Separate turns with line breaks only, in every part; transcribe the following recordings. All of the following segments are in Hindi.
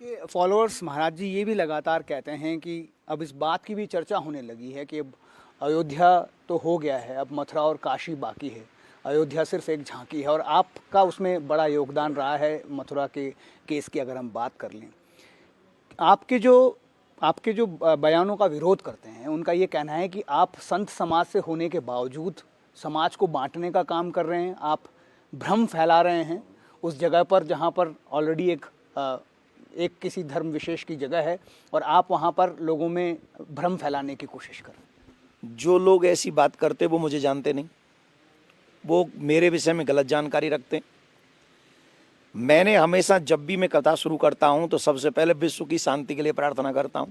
आपके फॉलोअर्स महाराज जी ये भी लगातार कहते हैं कि अब इस बात की भी चर्चा होने लगी है कि अब अयोध्या तो हो गया है, अब मथुरा और काशी बाकी है। अयोध्या सिर्फ एक झांकी है और आपका उसमें बड़ा योगदान रहा है मथुरा के केस की अगर हम बात कर लें। आपके जो आपके जो बयानों का विरोध करते हैं उनका ये कहना है कि आप संत समाज से होने के बावजूद समाज को बांटने का काम कर रहे हैं, आप भ्रम फैला रहे हैं उस जगह पर जहाँ पर ऑलरेडी एक किसी धर्म विशेष की जगह है और आप वहाँ पर लोगों में भ्रम फैलाने की कोशिश कर रहे हैं।
जो लोग ऐसी बात करते वो मुझे जानते नहीं, वो मेरे विषय में गलत जानकारी रखते हैं। मैंने हमेशा जब भी मैं कथा शुरू करता हूं तो सबसे पहले विश्व की शांति के लिए प्रार्थना करता हूं।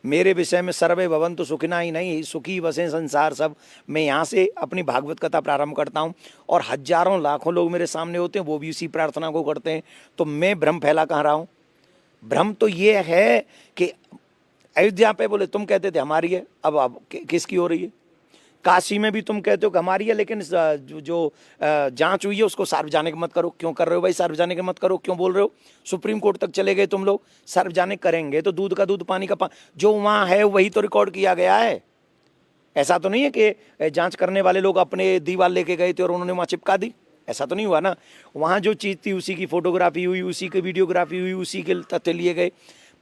मेरे विषय में सर्वे भवन्तु सुखिनः ही नहीं, सुखी बसें संसार सब। मैं यहाँ से अपनी भागवत कथा प्रारंभ करता हूँ और हजारों लाखों लोग मेरे सामने होते हैं, वो भी इसी प्रार्थना को करते हैं। तो मैं भ्रम फैला कहाँ रहा हूँ? भ्रम तो ये है कि अयोध्या पे बोले तुम कहते थे हमारी है, अब किसकी हो रही है? काशी में भी तुम कहते हो कि हमारी है, लेकिन जो जांच हुई है उसको सार्वजनिक मत करो। क्यों कर रहे हो भाई सार्वजनिक मत करो? क्यों बोल रहे हो? सुप्रीम कोर्ट तक चले गए तुम लोग। सार्वजनिक करेंगे तो दूध का दूध पानी का पानी, जो वहाँ है वही तो रिकॉर्ड किया गया है। ऐसा तो नहीं है कि जांच करने वाले लोग अपने दीवार लेके गए थे और उन्होंने वहाँ चिपका दी, ऐसा तो नहीं हुआ ना। वहाँ जो चीज़ थी उसी की फोटोग्राफी हुई, उसी की वीडियोग्राफी हुई, उसी के तथ्य लिए गए।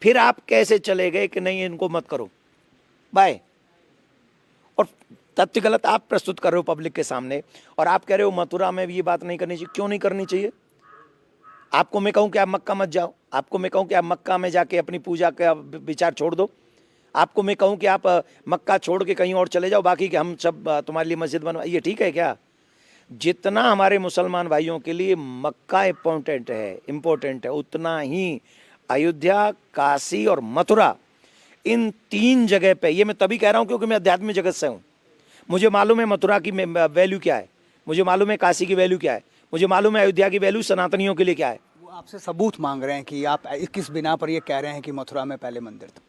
फिर आप कैसे चले गए कि नहीं इनको मत करो बाय? और तथ्य गलत आप प्रस्तुत कर रहे हो पब्लिक के सामने, और आप कह रहे हो मथुरा में भी ये बात नहीं करनी चाहिए। क्यों नहीं करनी चाहिए? आपको मैं कहूँ कि आप मक्का मत जाओ, आपको मैं कहूँ कि आप मक्का में जाके अपनी पूजा का विचार छोड़ दो, आपको मैं कहूँ कि आप मक्का छोड़ के कहीं और चले जाओ, बाकी कि हम सब तुम्हारे लिए मस्जिद बनवा, ये ठीक है क्या? जितना हमारे मुसलमान भाइयों के लिए मक्का इम्पोर्टेंट है, उतना ही अयोध्या, काशी और मथुरा, इन तीन जगह पे, ये मैं तभी कह रहा हूँ क्योंकि मैं आध्यात्मिक जगत से हूँ। मुझे मालूम है मथुरा की वैल्यू क्या है, मुझे मालूम है काशी की वैल्यू क्या है, मुझे मालूम है अयोध्या की वैल्यू सनातनियों के लिए क्या है।
वो आपसे सबूत मांग रहे हैं कि आप किस बिना पर ये कह रहे हैं कि मथुरा में पहले मंदिर था।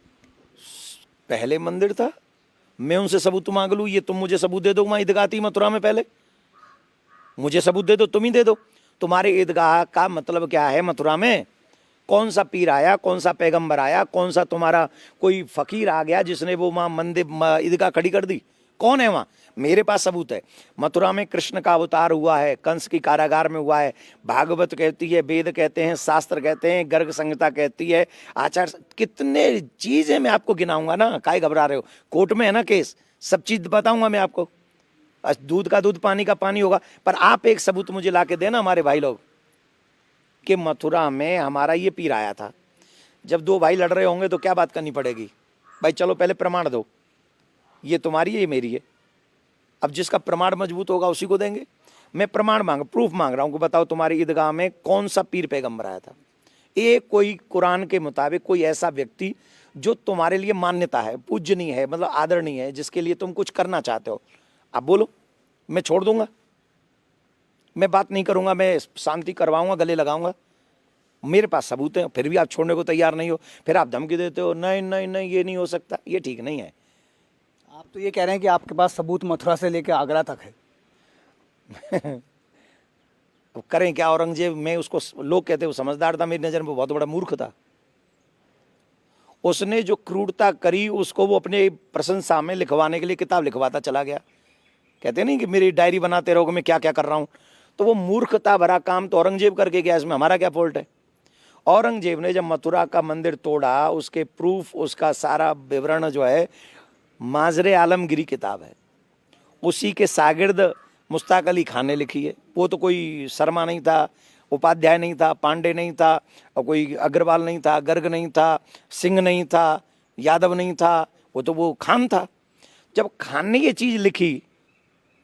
पहले मंदिर था, मैं उनसे सबूत मांग लूँ? ये तुम मुझे सबूत दे दो वहाँ ईदगाह थी मथुरा में पहले, मुझे सबूत दे दो, तुम ही दे दो। तुम्हारे ईदगाह का मतलब क्या है? मथुरा में कौन सा पीर आया, कौन सा पैगंबर आया, कौन सा तुम्हारा कोई फकीर आ गया जिसने वो वहाँ मंदिर ईदगाह खड़ी कर दी? कौन है वहाँ? मेरे पास सबूत है। मथुरा में कृष्ण का अवतार हुआ है, कंस की कारागार में हुआ है। भागवत कहती है, वेद कहते हैं, शास्त्र कहते हैं, गर्ग संहिता कहती है, आचार, कितने चीजें मैं आपको गिनाऊंगा ना, काहे घबरा रहे हो? कोर्ट में है ना केस, सब चीज बताऊंगा मैं आपको। दूध का दूध पानी का पानी होगा, पर आप एक सबूत मुझे ला के देना हमारे भाई लोग कि मथुरा में हमारा ये पीर आया था। जब दो भाई लड़ रहे होंगे तो क्या बात करनी पड़ेगी? भाई चलो पहले प्रमाण दो, ये तुम्हारी है ये मेरी है। अब जिसका प्रमाण मजबूत होगा उसी को देंगे। मैं प्रमाण प्रूफ मांग रहा हूँ कि बताओ तुम्हारी ईदगाह में कौन सा पीर पैगंबर आया था? एक कोई कुरान के मुताबिक कोई ऐसा व्यक्ति जो तुम्हारे लिए मान्यता है, पूजनीय है, मतलब आदरणीय है, जिसके लिए तुम कुछ करना चाहते हो, आप बोलो, मैं छोड़ दूंगा, मैं बात नहीं करूंगा, मैं शांति करवाऊंगा, गले लगाऊंगा। मेरे पास सबूत है, फिर भी आप छोड़ने को तैयार नहीं हो, फिर आप धमकी देते हो नहीं नहीं नहीं ये नहीं हो सकता, ये ठीक नहीं है।
आप तो ये कह रहे हैं कि आपके पास सबूत मथुरा से लेकर आगरा तक है।
अब करें क्या? औरंगजेब में उसको लोग कहते वो समझदार था, मेरी नजर में बहुत बड़ा मूर्ख था। उसने जो क्रूरता करी उसको वो अपने प्रशंसा में लिखवाने के लिए किताब लिखवाता चला गया। कहते नहीं कि मेरी डायरी बनाते रहोगे मैं क्या क्या कर रहा हूं। तो वो मूर्खता भरा काम तो औरंगजेब करके गया, इसमें हमारा क्या फॉल्ट है? औरंगजेब ने जब मथुरा का मंदिर तोड़ा, उसके प्रूफ, उसका सारा विवरण जो है माजरे आलमगिरी किताब है, उसी के शागिर्द मुश्ताक अली खान ने लिखी है। वो तो कोई शर्मा नहीं था, उपाध्याय नहीं था, पांडे नहीं था, और कोई अग्रवाल नहीं था, गर्ग नहीं था, सिंह नहीं था, यादव नहीं था, वो खान था। जब खान ने ये चीज़ लिखी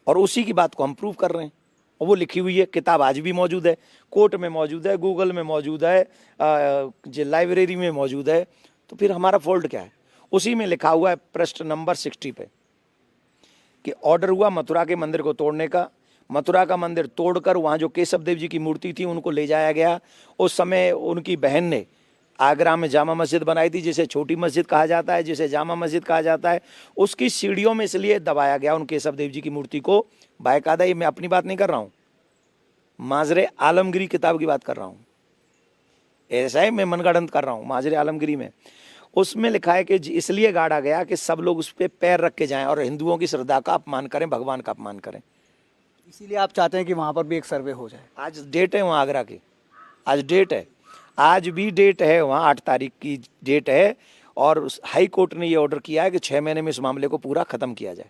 और उसी की बात को हम प्रूव कर रहे हैं, और वो लिखी हुई है किताब आज भी मौजूद है, कोर्ट में मौजूद है, गूगल में मौजूद है, जो लाइब्रेरी में मौजूद है, तो फिर हमारा फॉल्ट क्या है? उसी में लिखा हुआ है पृष्ठ नंबर 60 पे कि ऑर्डर हुआ मथुरा के मंदिर को तोड़ने का। मथुरा का मंदिर तोड़कर वहाँ जो केशव देव जी की मूर्ति थी उनको ले जाया गया। उस समय उनकी बहन ने आगरा में जामा मस्जिद बनाई थी, जिसे छोटी मस्जिद कहा जाता है, जिसे जामा मस्जिद कहा जाता है। उसकी सीढ़ियों में इसलिए दबाया गया उन केशव देव जी की मूर्ति को, बाकायदा, ये मैं अपनी बात नहीं कर रहा हूँ, माजरे आलमगिरी किताब की बात कर रहा हूँ। ऐसा है, मैं मनगढ़ंत कर रहा हूँ, माजरे आलमगिरी में उसमें लिखा है कि इसलिए गाड़ा गया कि सब लोग उस पर पैर रख के जाएं और हिंदुओं की श्रद्धा का अपमान करें, भगवान का अपमान करें।
इसीलिए आप चाहते हैं कि वहाँ पर भी एक सर्वे हो जाए।
आज डेट है वहाँ आगरा की, आज डेट है, आज भी डेट है वहाँ, 8 तारीख की डेट है। और हाई कोर्ट ने ये ऑर्डर किया है कि 6 महीने में इस मामले को पूरा खत्म किया जाए।